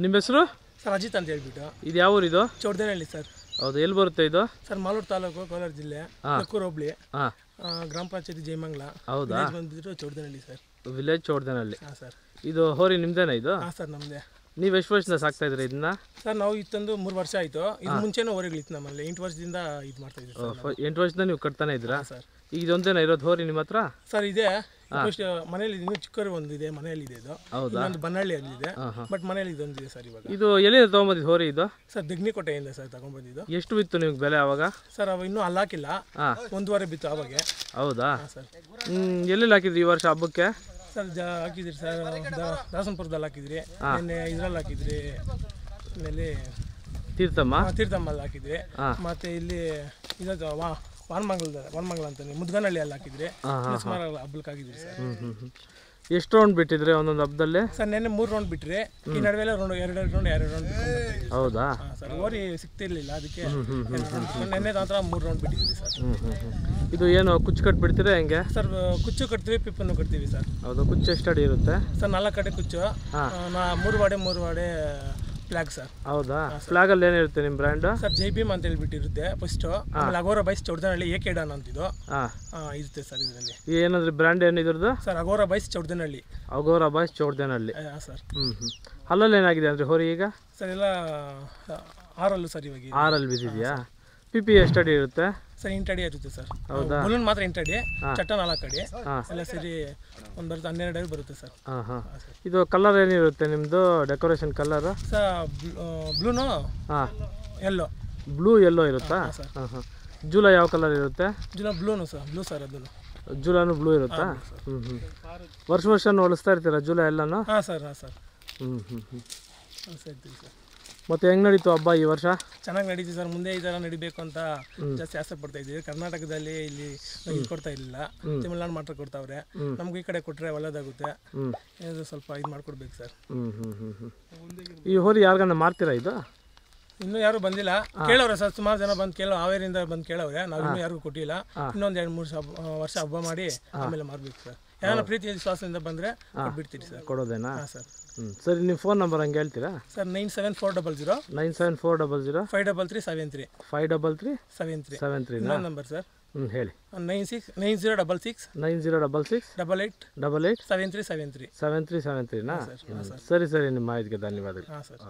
ನಿಮ್ಮ ಹೆಸರು? ಸರ್ ಅಜಿತ್ ಅಂತ ಹೇಳ್ಬಿಟ್ಟು. ಇದು ಯಾವ ಊರು ಇದು? ಚೌಡದನಹಳ್ಳಿ ಸರ್. ಹೌದು, ಎಲ್ಲಿ ಬರುತ್ತೆ ಇದು? ಸರ್ ಮಾಲೂರು ತಾಲೂಕು, ಕೋಲಾರ ಜಿಲ್ಲೆ, ಲಕ್ಕೂರು ಹೋಬಳಿ, ಗ್ರಾಮ ಪಂಚಾಯತಿ ಜಯಮಂಗಲ. ಹೌದಾ? ಬಂದಿದ್ರು ಚೌಡದನಹಳ್ಳಿ ಸರ್. ವಿಲೇಜ್ ಚೌಡದನಹಳ್ಳಿ. ಹಾಂ ಸರ್. ಇದು ಹೋರಿ ನಿಮ್ದೇನಾ ಇದು? ಹಾಂ ಸರ್ ನಮ್ಮದೇ. ನೀವು ಎಷ್ಟು ವರ್ಷದಿಂದ ಸಾಕ್ತಾ ಇದ್ರಿ ಇದನ್ನ? ಸರ್ ನಾವು ಇತ್ತಂದು 3 ವರ್ಷ ಆಯಿತು. ಇದು ಮುಂಚೆನೂ ಹೊರಗಳಿತ್ತು ನಮ್ಮಲ್ಲಿ. 8 ವರ್ಷದಿಂದ ಇದು ಮಾಡ್ತಾ ಇದ್ದೀವಿ ಸರ್. 8 ವರ್ಷದಿಂದ ನೀವು ಕಟ್ತಾನೆ ಇದ್ದೀರಾ ಸರ್? ಈಗ ಇದೊಂದೇನಾ ಇರೋದು ಹೋರಿ ನಿಮ್ಮ ಹತ್ರ? ಸರ್ ಇದೆ ಮನೇಲಿ ಇನ್ನೂ ಚಿಕ್ಕರು ಒಂದಿದೆ, ಮನೆಯಲ್ಲಿ ಇದೆ. ಇದು ಇನ್ನೊಂದು ಬನ್ನಹಳ್ಳಿಯಲ್ಲಿದೆ, ಬಟ್ ಮನೇಲಿ ಇದೊಂದಿದೆ ಸರ್. ಇವಾಗ ಇದು ಎಲ್ಲಿ ತೊಗೊಂಬಂದಿದ್ದು ಹೋರಿ ಇದು? ಸರ್ ದಗ್ನಿಕೋಟೆಯಿಂದ ಸರ್ ತಗೊಂಡ್ಬಂದಿದ್ದು. ಎಷ್ಟು ಬಿತ್ತು ನಿಮ್ಗೆ ಬೆಲೆ ಅವಾಗ? ಸರ್ ಅವ ಇನ್ನೂ ಅಲ್ಲಾಕಿಲ್ಲ, 1.5 ಬಿತ್ತು ಅವಾಗ. ಹೌದಾ ಸರ್? ಎಲ್ಲೆಲ್ಲಿ ಹಾಕಿದ್ರಿ ಈ ವರ್ಷ ಹಬ್ಬಕ್ಕೆ? ಸರ್ ಹಾಕಿದ್ರಿ ಸರ್, ದಾಸನಪುರದಲ್ಲಿ ಹಾಕಿದ್ರಿ, ನಿನ್ನೆ ಇದ್ರಲ್ಲಿ ಹಾಕಿದ್ರಿ, ಆಮೇಲೆ ತೀರ್ಥಮ್ಮಲ್ಲಿ ಹಾಕಿದ್ರಿ, ಮತ್ತೆ ಇಲ್ಲಿ ಇದು ವಾನಮಂಗಲ ಅಂತ ಮುದ್ಗನಹಳ್ಳಿಯಲ್ಲಿ ಹಾಕಿದ್ರಿ, ಸುಮಾರು ಹಬ್ಬಕ್ಕೆ ಹಾಕಿದ್ರಿ ಸರ್. ಎಷ್ಟು ರೌಂಡ್ ಬಿಟ್ಟಿದ್ರೆ ಒಂದೊಂದು ಹಬ್ಬದಲ್ಲಿ? ಸರ್ ನೆನ್ನೆ 3 ರೌಂಡ್ ಬಿಟ್ರಿ, ಈ ನಡುವೆ 2 ರೌಂಡ್. ಹೌದಾ ಸರ್? ಓರಿ ಸಿಗ್ತಿರ್ಲಿಲ್ಲ, ಅದಕ್ಕೆ ನೆನ್ನೆ ಮಾತ್ರ 3 ರೌಂಡ್ ಬಿಟ್ಟಿದ್ವಿ ಸರ್. ಇದು ಏನು ಕುಚ್ಚು ಕಟ್ಬಿಡ್ತೀರಾ ಹೆಂಗೆ? ಸರ್ ಕುಚ್ಚು ಕಟ್ತೀವಿ, ಪಿಪ್ಪನ್ನು ಕಟ್ತೀವಿ ಸರ್. ಹೌದು, ಕುಚ್ಚು ಎಷ್ಟು ಅಡಿ ಇರುತ್ತೆ ಸರ್? 4 ಕಡೆ ಕುಚ್ಚು, 3 ವಾಡೆ ಫ್ಲಾಗ್ ಸರ್. ಹೌದಾ? ಫ್ಲಾಗ್ ಅಲ್ಲಿ ಏನಿರುತ್ತೆ ನಿಮ್ಮ ಬ್ರ್ಯಾಂಡ್? ಸರ್ ಜೈ ಭೀಮ್ ಅಂತ ಹೇಳ್ಬಿಟ್ಟಿರುತ್ತೆ ಫಸ್ಟ್. ಆಮೇಲೆ ಅಗೋರಾ ಬೈಸ್ ಚೌಡದನಹಳ್ಳಿ ಏಕೆಡಾನ್ ಅಂತಿದ್ದು ಇರುತ್ತೆ ಸರ್. ಇದರಲ್ಲಿ ಏನಾದ್ರೂ ಬ್ರ್ಯಾಂಡ್ ಏನು ಇದ್ರದ್ದು? ಸರ್ ಅಗೋರಾ ಬೈಸ್ ಚೌಡದನಹಳ್ಳಿ. ಅಗೋರಾ ಬೈಸ್ ಚೌಡದನಹಳ್ಳಿ ಸರ್. ಅಲ್ಲಲ್ಲಿ ಏನಾಗಿದೆ ಅಂದ್ರೆ ಹೋರಿ ಈಗ? ಸರ್ ಎಲ್ಲ 6 ಸರ್. ಇವಾಗ 6 ಬಿದ್ದಿದೆಯಾ? ಪಿಪಿ ಎಷ್ಟು ಅಡಿ ಇರುತ್ತೆ ಸರ್? 8 ಅಡಿ ಇರುತ್ತೆ ಸರ್. ಹೌದಾ? ಬಲೂನ್ ಮಾತ್ರ 8 ಅಡಿ, ಚಟ್ಟ 4 ಅಡಿ, ಎಲ್ಲ ಸರಿ ಒಂದು ಬರುತ್ತೆ 12 ಅಡಿ ಬರುತ್ತೆ ಸರ್. ಇದು ಕಲರ್ ಏನಿರುತ್ತೆ ನಿಮ್ಮದು ಡೆಕೋರೇಷನ್ ಕಲರ್? ಸರ್ ಬ್ಲೂನು ಎಲ್ಲೋ. ಬ್ಲೂ ಎಲ್ಲೋ ಇರುತ್ತಾ? ಜೂಲ ಯಾವ ಕಲರ್ ಇರುತ್ತೆ? ಜೂಲ ಬ್ಲೂನು ಸರ್. ಬ್ಲೂ ಸರ್ ಅದನ್ನು. ಜೂಲಾನು ಬ್ಲೂ ಇರುತ್ತಾ? ವರ್ಷ ಹೊಲಿಸ್ತಾ ಇರ್ತೀರಾ ಜೂಲ ಎಲ್ಲನೂ? ಹಾಂ ಸರ್. ಸರ್ ಮತ್ತೆ ಹೆಂಗ್ ನಡೀತು ಹಬ್ಬ ಈ ವರ್ಷ? ಚೆನ್ನಾಗಿ ನಡೀತೀವಿ ಸರ್. ಮುಂದೆ ಈ ಥರ ನಡಿಬೇಕು ಅಂತ ಜಾಸ್ತಿ ಆಸೆ ಪಡ್ತಾ ಇದ್ದೀವಿ. ಕರ್ನಾಟಕದಲ್ಲಿ ಇಲ್ಲಿ ಕೊಡ್ತಾ ಇರಲಿಲ್ಲ, ತಮಿಳ್ನಾಡು ಮಾತ್ರ ಕೊಡ್ತಾವ್ರೆ. ನಮ್ಗೆ ಈ ಕಡೆ ಕೊಟ್ಟರೆ ಒಳ್ಳೇದಾಗುತ್ತೆ. ಇದು ಸ್ವಲ್ಪ ಇದು ಮಾಡ್ಕೊಡ್ಬೇಕು ಸರ್. ಈ ಹೋರಿ ಯಾರಿಗನ್ನ ಮಾರ್ತೀರಾ ಇದು? ಇನ್ನೂ ಯಾರು ಬಂದಿಲ್ಲ, ಕೇಳವ್ರೆ ಸರ್. ಸುಮಾರು ಜನ ಬಂದು ಹಾವೇರಿಯಿಂದ ಬಂದು ಕೇಳವ್ರೆ. ನಾವು ಇನ್ನೂ ಯಾರಿಗೂ ಕೊಟ್ಟಿಲ್ಲ. ಇನ್ನೊಂದು 2-3 ವರ್ಷ ಹಬ್ಬ ಮಾಡಿ ಆಮೇಲೆ ಮಾರ್ಬೇಕು ಸರ್. ಯಾರು ಪ್ರೀತಿ ವಿಶ್ವಾಸದಿಂದ ಬಂದರೆ ಬಿಡ್ತೀರಿ ಸರ್. ಕೊಡೋದೇನಾ? ಹಾಂ ಸರ್. ಸರಿ, ನಿಮ್ಮ ಫೋನ್ ನಂಬರ್ ಹಂಗೆ ಹೇಳ್ತೀರಾ? ಸರ್ 97400 97400 53373 53373 ಇನ್ನೊಂದು ನಂಬರ್ ಸರ್. ಹೇಳಿ. 9066 88 7373 7373ನಾ? ಸರಿ, ನಿಮ್ಮ ಮಾಹಿತಿಗೆ ಧನ್ಯವಾದಗಳು. ಹಾಂ ಸರ್.